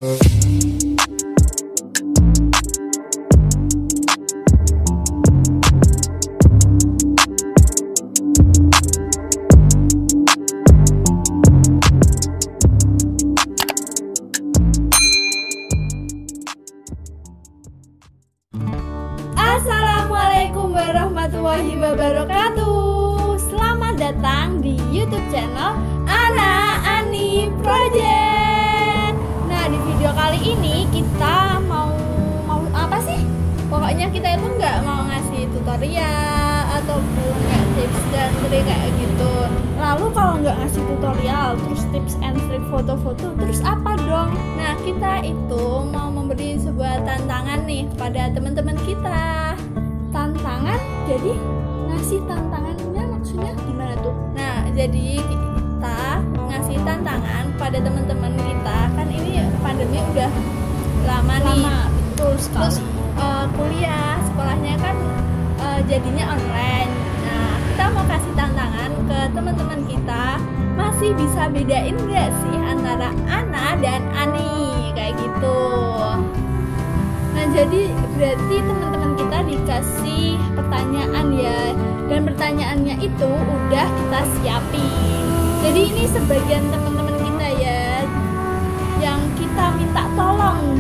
Assalamualaikum warahmatullahi wabarakatuh. Selamat datang di YouTube channel Ana Ani Project. Nah, di video kali ini kita mau apa sih? Pokoknya kita itu nggak mau ngasih tutorial ataupun kayak tips dan trik kayak gitu. Lalu kalau nggak ngasih tutorial, terus tips and trik foto-foto, terus apa dong? Nah, kita itu mau memberi sebuah tantangan nih kepada teman-teman kita. Tantangan, jadi ngasih tantangannya maksudnya gimana tuh? Nah, jadi kita ngasih tantangan pada teman-teman kita, kan ini pandemi udah lama nih. Betul sekali. Terus kuliah, sekolahnya kan jadinya online. Nah, kita mau kasih tantangan ke teman-teman kita, masih bisa bedain nggak sih antara Ana dan Ani kayak gitu. Nah, jadi berarti teman-teman kita dikasih pertanyaan ya, dan pertanyaannya itu udah kita siapin. Jadi ini sebagian teman-teman kita ya yang kita minta tolong.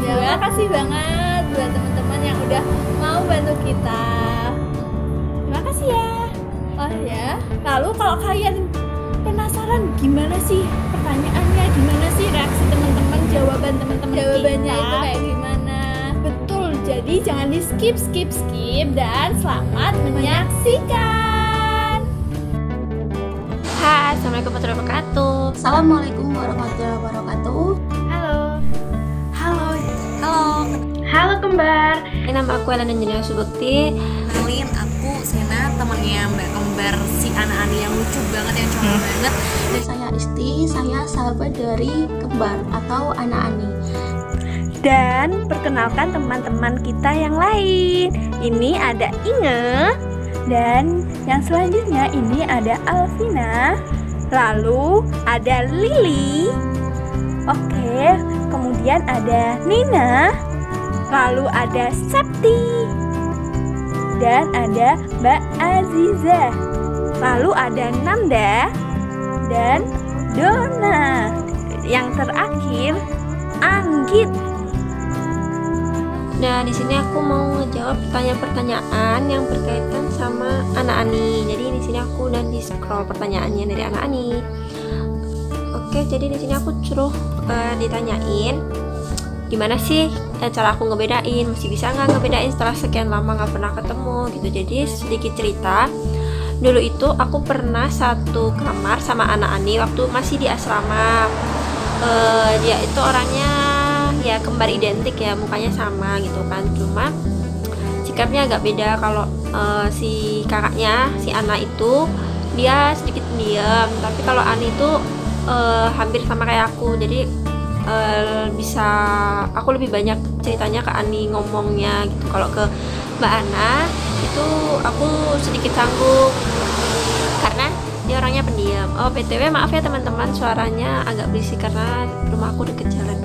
Ya, kasih banget buat teman-teman yang udah mau bantu kita. Terima kasih ya. Oh ya, lalu kalau kalian penasaran gimana sih pertanyaannya, gimana sih reaksi teman-teman, jawaban teman-teman jawabannya kita, itu kayak gimana? Betul, jadi jangan di skip dan selamat menyaksikan. Hai, assalamualaikum warahmatullahi wabarakatuh. Assalamualaikum warahmatullahi wabarakatuh. Halo kembar. Ini nama aku Elena Jenderal Subekti. Kenalin, aku Sena, temannya Mbak Kembar si Ana Ani yang lucu banget, yang comel banget. Dan saya Isti, saya sahabat dari Kembar atau Ana Ani. Dan perkenalkan teman-teman kita yang lain. Ini ada Inge, dan yang selanjutnya ini ada Alvina. Lalu ada Lili. Oke, kemudian ada Nina. Lalu ada Septi. Dan ada Mbak Aziza. Lalu ada Nanda dan Dona. Yang terakhir Anggit. Nah, di sini aku mau ngejawab pertanyaan-pertanyaan yang berkaitan sama Ana Ani. Jadi di sini aku udah di scroll pertanyaannya dari Ana Ani. Oke, jadi di sini aku suruh ditanyain gimana sih cara aku ngebedain, masih bisa nggak ngebedain setelah sekian lama nggak pernah ketemu gitu. Jadi sedikit cerita, dulu itu aku pernah satu kamar sama Ana Ani waktu masih di asrama. Dia itu orangnya ya kembar identik ya, mukanya sama gitu kan, cuma sikapnya agak beda. Kalau si kakaknya, si Ana itu dia sedikit pendiam, tapi kalau Ani itu hampir sama kayak aku. Jadi aku lebih banyak ceritanya ke Ani, ngomongnya gitu. Kalau ke Mbak Ana itu aku sedikit canggung karena dia orangnya pendiam. Oh, BTW maaf ya teman-teman, suaranya agak berisik karena rumah aku deket jalan.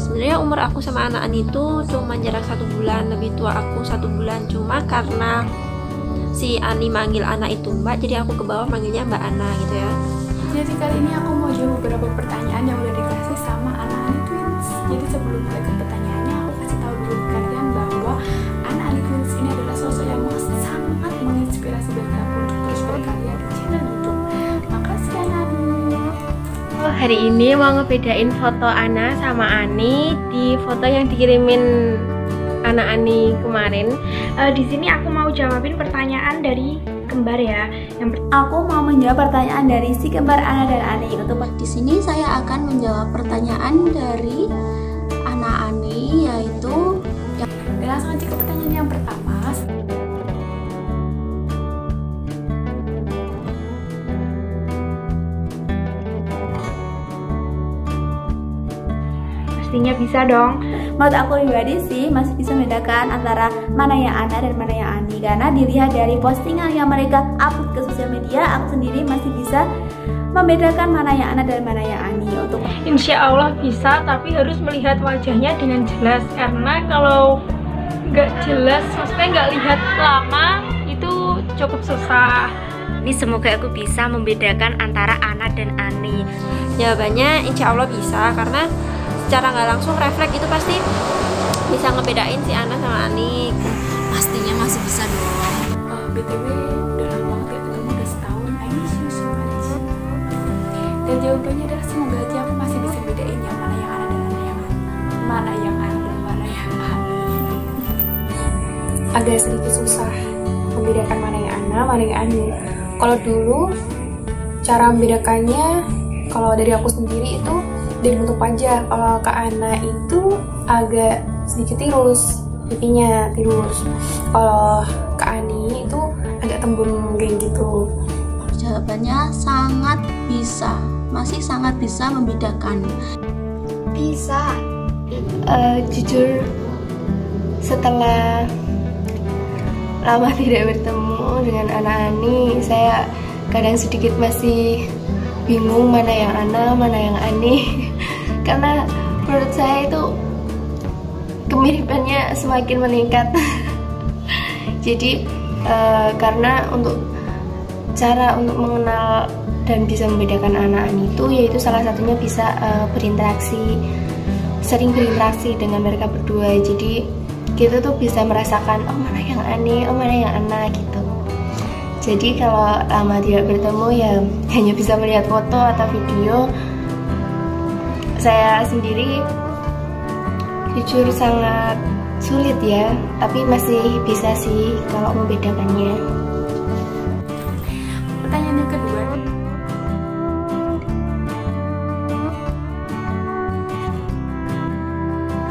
Sebenarnya umur aku sama Ana Ani itu cuma jarak 1 bulan, lebih tua aku 1 bulan. Cuma karena si Ani manggil Ana itu Mbak, jadi aku ke bawah manggilnya Mbak Ana gitu ya. Jadi kali ini aku mau jawab beberapa pertanyaan yang udah dikasih sama Ana Ani Twins. Jadi sebelum mulai ke pertanyaannya, aku kasih tahu dulu ke kalian bahwa Ana Ani Twins ini adalah sosok yang sangat menginspirasi bagi aku untuk terus berkarya di channel YouTube. Makasih Ana Ani. Hari ini mau ngebedain foto Ana sama Ani di foto yang dikirimin Ana Ani kemarin. Di sini aku mau jawabin pertanyaan dari kembar ya. Aku mau menjawab pertanyaan dari si kembar Ana dan Ani. Untuk Di sini saya akan menjawab pertanyaan dari Ana Ani, yaitu Dan langsung aja ke pertanyaan yang pertama. Pastinya bisa dong. menurut aku pribadi sih masih bisa membedakan antara mana yang Ana dan mana yang Ani, karena dilihat dari postingan yang mereka upload ke sosial media, aku sendiri masih bisa membedakan mana yang Ana dan mana yang Ani? Untuk Insya Allah bisa, tapi harus melihat wajahnya dengan jelas, karena kalau nggak jelas, maksudnya nggak lihat lama, itu cukup susah. Ini semoga aku bisa membedakan antara Ana dan Ani. Jawabannya insya Allah bisa, karena secara nggak langsung refleks itu pasti bisa ngebedain si Ana sama Ani. Pastinya masih bisa dong. BTW udah lama banget gak ketemu, udah setahun. I miss you so much. Dan jawabannya adalah semoga aja aku masih bisa bedain yang mana yang Ana dan mana yang Ana dan mana yang Ani. Agak sedikit susah membedakan mana yang Ana, mana yang Ani. Kalau dulu cara membedakannya, kalau dari aku sendiri itu dari bentuk wajah. Kalau ke Ana itu agak sedikit tirus, pipinya tirus. Kalau ke Ani itu agak tembem kayak gitu. Jawabannya sangat bisa, masih sangat bisa membedakan. Bisa. Jujur setelah lama tidak bertemu dengan anak Ani, saya kadang sedikit masih bingung mana yang Ana, mana yang Ani. Karena menurut saya itu kemiripannya semakin meningkat. Jadi karena untuk cara untuk mengenal dan bisa membedakan anak Ani itu, yaitu salah satunya bisa sering berinteraksi dengan mereka berdua. Jadi kita tuh bisa merasakan oh mana yang Ani, oh mana yang Ana gitu. Jadi kalau lama tidak bertemu ya hanya bisa melihat foto atau video. Saya sendiri jujur sangat sulit ya, tapi masih bisa sih kalau membedakannya. Pertanyaan yang kedua,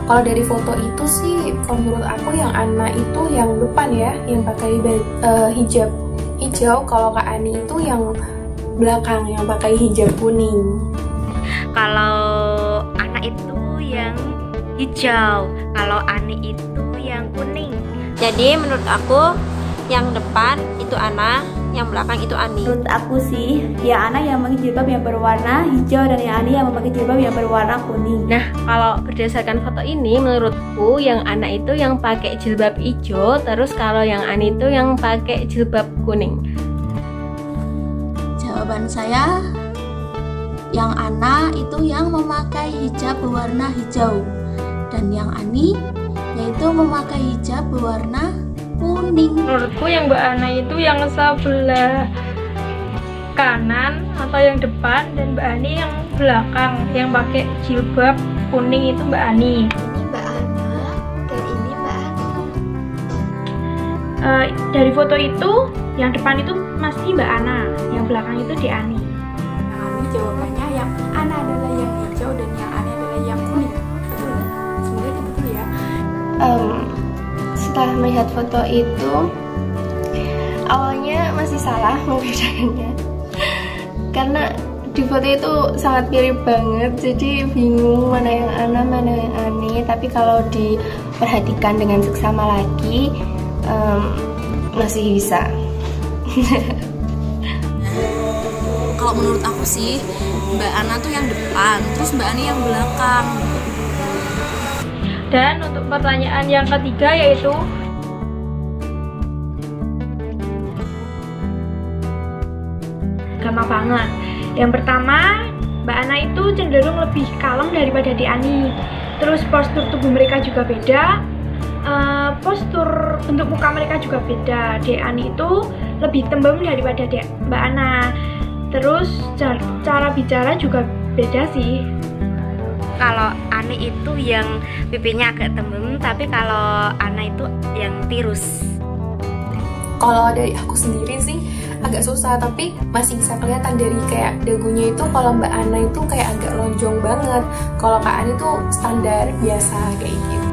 kalau dari foto itu sih, kalau menurut aku yang Ana itu yang depan ya, yang pakai hijab hijau. Kalau Kak Ani itu yang belakang, yang pakai hijab kuning. Kalau Ana itu yang hijau, kalau Ani itu yang kuning. Jadi menurut aku yang depan itu Ana, yang belakang itu Ani. Menurut aku sih, ya Ana yang memakai jilbab yang berwarna hijau dan yang Ani yang memakai jilbab yang berwarna kuning. Nah, kalau berdasarkan foto ini, menurutku yang Ana itu yang pakai jilbab hijau, terus kalau yang Ani itu yang pakai jilbab kuning. Jawaban saya, yang Ana itu yang memakai hijab berwarna hijau, dan yang Ani yaitu memakai hijab berwarna kuning. Menurutku yang Mbak Ana itu yang sebelah kanan atau yang depan, dan Mbak Ani yang belakang yang pakai jilbab kuning itu Mbak Ani. Ini Mbak Ana dan ini Mbak Ani. Dari foto itu yang depan itu masih Mbak Ana, yang belakang itu di Ani. Nah, ini jawabannya yang Ana adalah yang hijau dan yang Ani adalah yang kuning. Betul? Semoga itu betul ya. Setelah melihat foto itu, awalnya masih salah membedakannya karena di foto itu sangat mirip banget, jadi bingung mana yang Ana, mana yang Ani. Tapi kalau diperhatikan dengan seksama lagi, masih bisa. Kalau menurut aku sih, Mbak Ana tuh yang depan, terus Mbak Ani yang belakang. Dan untuk pertanyaan yang ketiga yaitu gampang banget. Yang pertama, Mbak Ana itu cenderung lebih kalem daripada di Ani. Terus postur tubuh mereka juga beda. Postur bentuk muka mereka juga beda. Di Ani itu lebih tembem daripada di Mbak Ana. Terus cara bicara juga beda sih. Kalau Ani itu yang pipinya agak tembem, tapi kalau Ana itu yang tirus. Kalau dari aku sendiri sih agak susah, tapi masih bisa kelihatan dari kayak dagunya itu. Kalau Mbak Ana itu kayak agak lonjong banget. Kalau Kak Ani tuh standar biasa kayak gitu.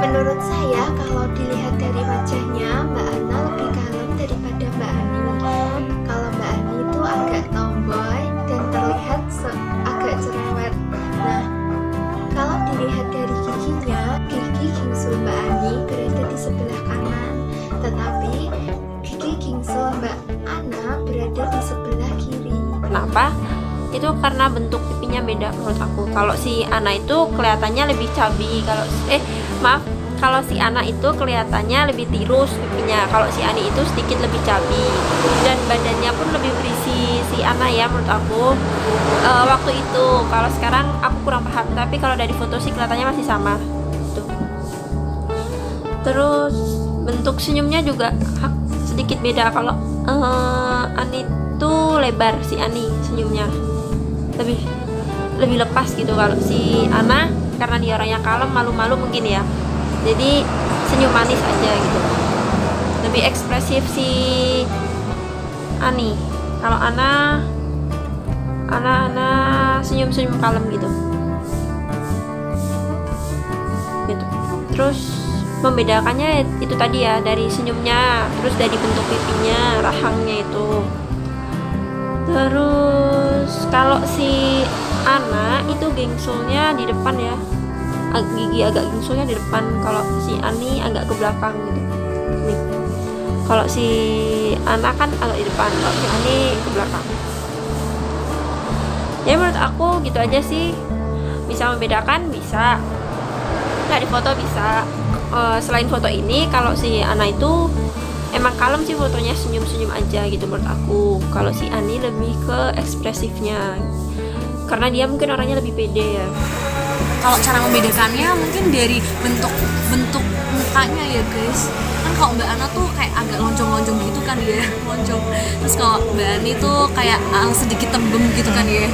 Menurut saya kalau dilihat dari wajahnya, Mbak Ana lebih kalem daripada Mbak Ani. Kalau Mbak Ani itu agak tomboy dan terlihat agak cerewet. Nah, kalau dilihat dari giginya, gigi gingsul Mbak Ani berada di sebelah kanan, tetapi gigi gingsul Mbak Ana berada di sebelah kiri. Kenapa Kenapa? Itu karena bentuk pipinya beda menurut aku. Kalau si Ana itu kelihatannya lebih cabi, kalau si Ana itu kelihatannya lebih tirus pipinya, kalau si Ani itu sedikit lebih cabi, dan badannya pun lebih berisi si Ana ya menurut aku waktu itu. Kalau sekarang aku kurang paham, tapi kalau dari foto sih kelihatannya masih sama tuh. Terus bentuk senyumnya juga sedikit beda. Kalau Ani itu lebar, si Ani senyumnya lebih lepas gitu. Kalau si Ana karena dia orangnya kalem, malu-malu mungkin ya, jadi senyum manis aja gitu, lebih ekspresif si Ani. Kalau Ana senyum-senyum kalem gitu. Terus membedakannya itu tadi ya, dari senyumnya, terus dari bentuk pipinya, rahangnya itu. Terus kalau si Ana itu gengsulnya di depan ya, gigi agak gingsulnya di depan. Kalau si Ani agak ke belakang gitu nih. Kalau si Ana kan agak di depan, kalau si Ani ke belakang. Ya menurut aku gitu aja sih. Bisa membedakan, bisa. Dari foto bisa. Selain foto ini, kalau si Ana itu emang kalem sih fotonya, senyum-senyum aja gitu menurut aku. Kalau si Ani lebih ke ekspresifnya, karena dia mungkin orangnya lebih pede ya. Kalau cara membedakannya mungkin dari bentuk mukanya ya guys. Kan kalau Mbak Ana tuh kayak agak lonjong-lonjong gitu kan ya, lonjong. Terus kalau Mbak Ani tuh kayak sedikit tembem gitu kan ya.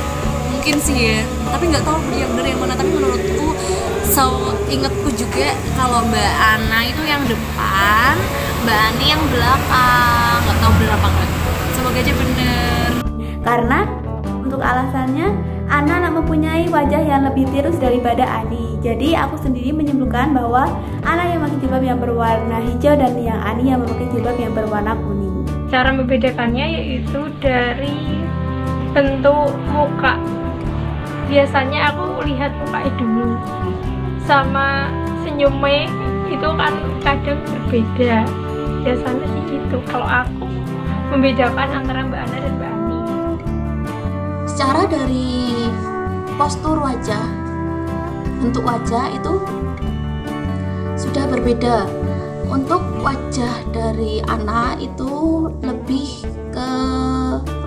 Mungkin sih ya. Tapi nggak tahu yang benar yang mana. Tapi menurutku, ingetku juga kalau Mbak Ana itu yang depan, Mbak Ani yang belakang. Nggak tahu benar apa enggak. Semoga aja bener. Karena untuk alasannya, Ana mempunyai wajah yang lebih tirus daripada Ani. Jadi aku sendiri menyimpulkan bahwa Ana yang memakai jilbab yang berwarna hijau dan yang Ani yang memakai jilbab yang berwarna kuning. Cara membedakannya yaitu dari bentuk muka. Biasanya aku lihat mukanya dulu, sama senyumnya itu kan kadang berbeda. Biasanya sih gitu kalau aku membedakan antara Mbak Ana dan Mbak Ani. Secara dari postur wajah, bentuk wajah itu sudah berbeda. Untuk wajah dari Ana itu lebih ke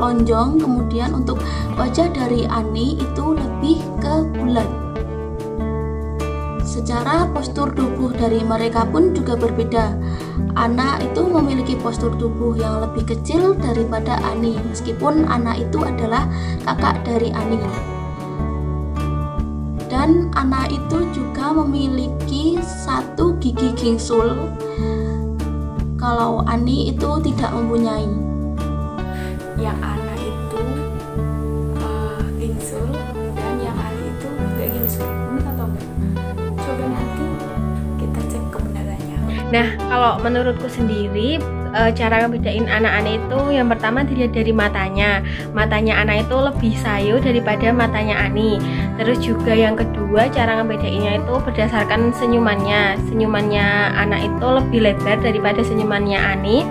lonjong, kemudian untuk wajah dari Ani itu lebih ke bulat. Secara postur tubuh dari mereka pun juga berbeda. Ana itu memiliki postur tubuh yang lebih kecil daripada Ani, meskipun Ana itu adalah kakak dari Ani. Dan Ana itu juga memiliki satu gigi gingsul, kalau Ani itu tidak mempunyai. Yang Ana itu gingsul dan yang Ani itu gak gingsul. Benar atau enggak? Coba nanti kita cek kebenarannya. Nah, kalau menurutku sendiri, cara ngebedain anak Ana itu yang pertama dilihat dari matanya. Matanya Ana itu lebih sayu daripada matanya Ani. Terus juga yang kedua, cara ngebedainnya itu berdasarkan senyumannya. Senyumannya Ana itu lebih lebar daripada senyumannya Ani.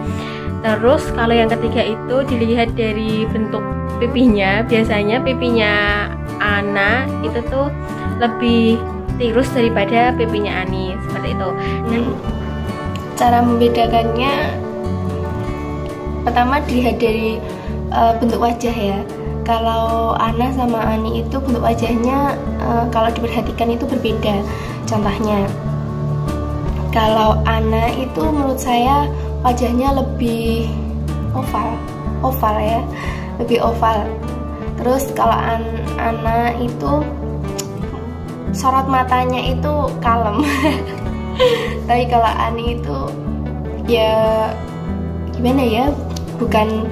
Terus kalau yang ketiga itu dilihat dari bentuk pipinya. Biasanya pipinya Ana itu tuh lebih tirus daripada pipinya Ani, seperti itu. Nah, cara membedakannya pertama dilihat dari bentuk wajah ya. Kalau Ana sama Ani itu bentuk wajahnya kalau diperhatikan itu berbeda. Contohnya, kalau Ana itu menurut saya wajahnya lebih oval ya, lebih oval. Terus kalau Ana itu sorot matanya itu kalem. Tapi kalau Ani itu ya gimana ya, bukan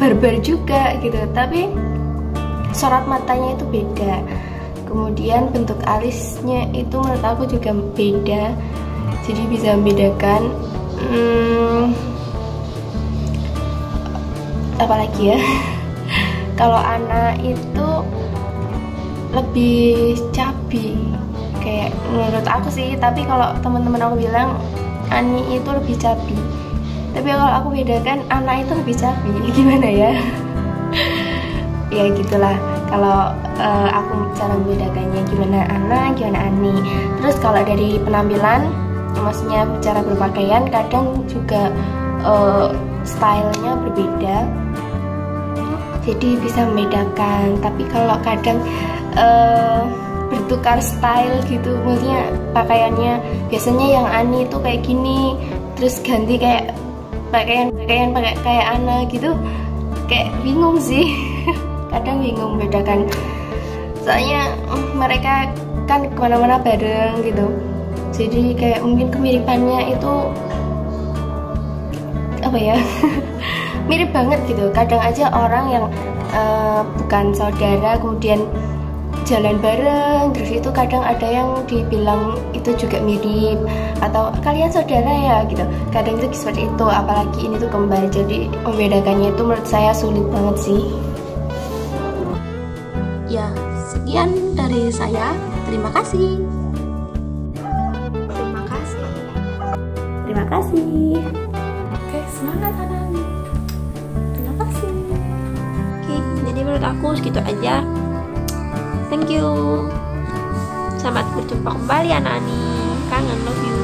barbar juga gitu, tapi sorot matanya itu beda. Kemudian bentuk alisnya itu menurut aku juga beda, jadi bisa membedakan. Apalagi ya, kalau Ana itu lebih cabi kayak menurut aku sih, tapi kalau teman-teman aku bilang Ani itu lebih cabi. Tapi kalau aku bedakan, Ana itu lebih cabi. Gimana ya? ya gitulah. Kalau aku cara membedakannya gimana Ana, gimana Ani. Terus kalau dari penampilan, maksudnya cara berpakaian, kadang juga stylenya berbeda, jadi bisa membedakan. Tapi kalau kadang bertukar style gitu, maksudnya pakaiannya biasanya yang Ani itu kayak gini, terus ganti kayak pakaian kayak Ana gitu, kayak bingung sih. Kadang bingung membedakan, soalnya mereka kan kemana-mana bareng gitu, jadi kayak mungkin kemiripannya itu apa ya mirip banget gitu. Kadang aja orang yang bukan saudara kemudian jalan bareng, terus itu kadang ada yang dibilang itu juga mirip, atau kalian saudara ya gitu. Kadang itu seperti itu, apalagi ini tuh kembar, jadi membedakannya itu menurut saya sulit banget sih. Ya, sekian dari saya. Terima kasih. Terima kasih. Oke, semangat anak. Terima kasih. Oke, jadi menurut aku segitu aja. Thank you. Selamat berjumpa kembali anak Ani. Kangen, love you.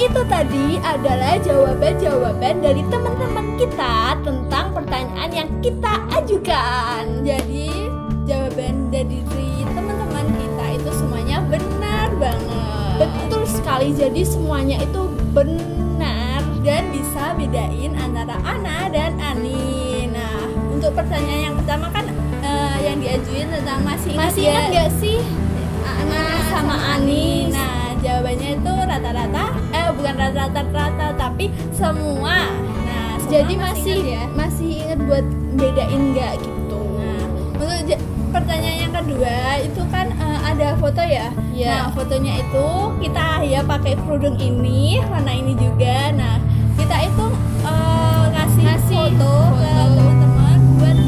Itu tadi adalah jawaban-jawaban dari teman-teman kita tentang pertanyaan yang kita ajukan. Jadi jawaban dari teman-teman kita itu semuanya benar banget. Betul sekali, jadi semuanya itu benar dan bisa bedain antara Ana dan Ani. Nah, untuk pertanyaan yang pertama kan yang diajuin tentang masih ingat nggak sih Ana sama Ani? Nah, jawabannya itu rata-rata, bukan rata-rata tapi semua. Nah, jadi masih ingat buat bedain nggak gitu. Nah, untuk pertanyaan yang kedua itu kan ada foto ya. Nah, fotonya itu kita ya pakai kerudung ini, warna ini juga. Nah, kita itu ngasih foto ke teman-teman buat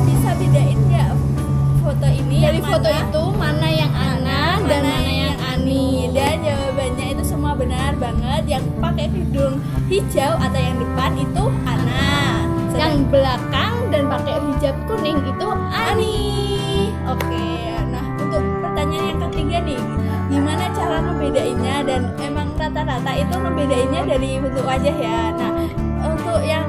bisa bedain nggak foto ini. Dari foto itu mana yang Ana dan mana yang Ani. Dan jawabannya itu semua benar banget. Yang pakai kerudung hijau atau yang depan itu Ana, yang belakang dan pakai hijab kuning itu Ani. Oke, nah untuk pertanyaan yang ketiga nih, gimana cara ngebedainnya? Dan emang rata-rata itu ngebedainnya dari bentuk wajah ya. Nah, untuk yang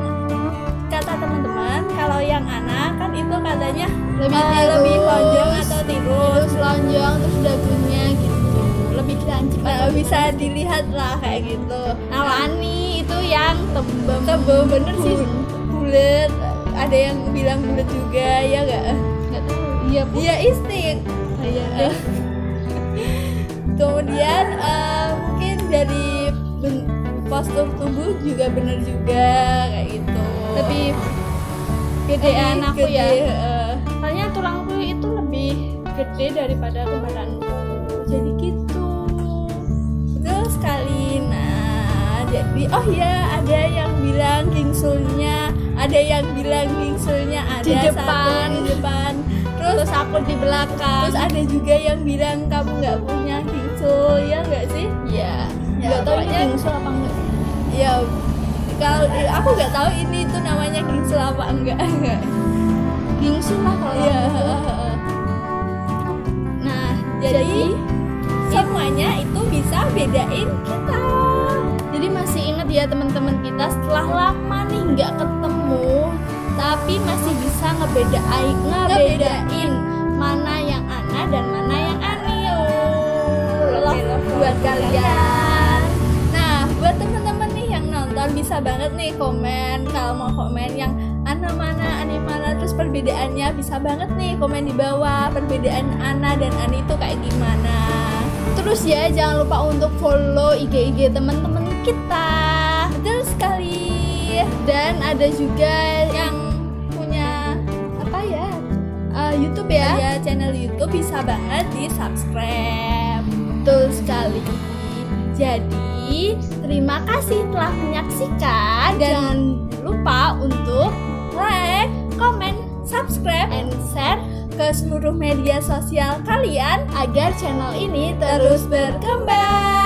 kata teman-teman, kalau yang Ana kan itu katanya lebih lonjong atau tirus, lonjong terus dagunya gitu, lebih lancip, bisa dilihat lah kayak gitu. Nah, Ani itu yang tebel bener sih, bulat. Ada yang bilang bulat juga ya nggak tahu. Iya istik. Kemudian mungkin dari postur tubuh juga bener juga kayak gitu. Lebih gedean aku ya. Soalnya tulangku itu lebih gede daripada kembaranku. Jadi gitu. Betul sekali. Nah, jadi ada yang bilang gingsulnya, ada yang bilang gingsulnya ada di depan. Terus aku di belakang. Terus ada juga yang bilang kamu nggak punya gingsul, ya nggak sih? Iya. Nggak tahu ini gingsul apa enggak. Ya, kalau aku nggak tahu ini itu namanya gingsul apa enggak. Gingsul lah kalau. Iya. Nah, jadi semuanya itu bisa bedain kita. Jadi masih ingat ya teman-teman kita, setelah lama nih nggak ketemu, tapi masih bisa ngebedain mana yang Ana dan mana yang Ani. Buat kalian. Nah, buat teman-teman nih yang nonton bisa banget nih komen. Kalau mau komen yang Ana mana, Ani mana, terus perbedaannya bisa banget nih komen di bawah. Perbedaan Ana dan Ani itu kayak gimana. Terus ya jangan lupa untuk follow IG teman-teman kita. Betul sekali. Dan ada juga yang punya YouTube ya, channel YouTube, bisa banget di subscribe. Betul sekali. Jadi terima kasih telah menyaksikan. Jangan lupa untuk like, comment, subscribe, and share ke ke seluruh media sosial kalian agar channel ini terus berkembang.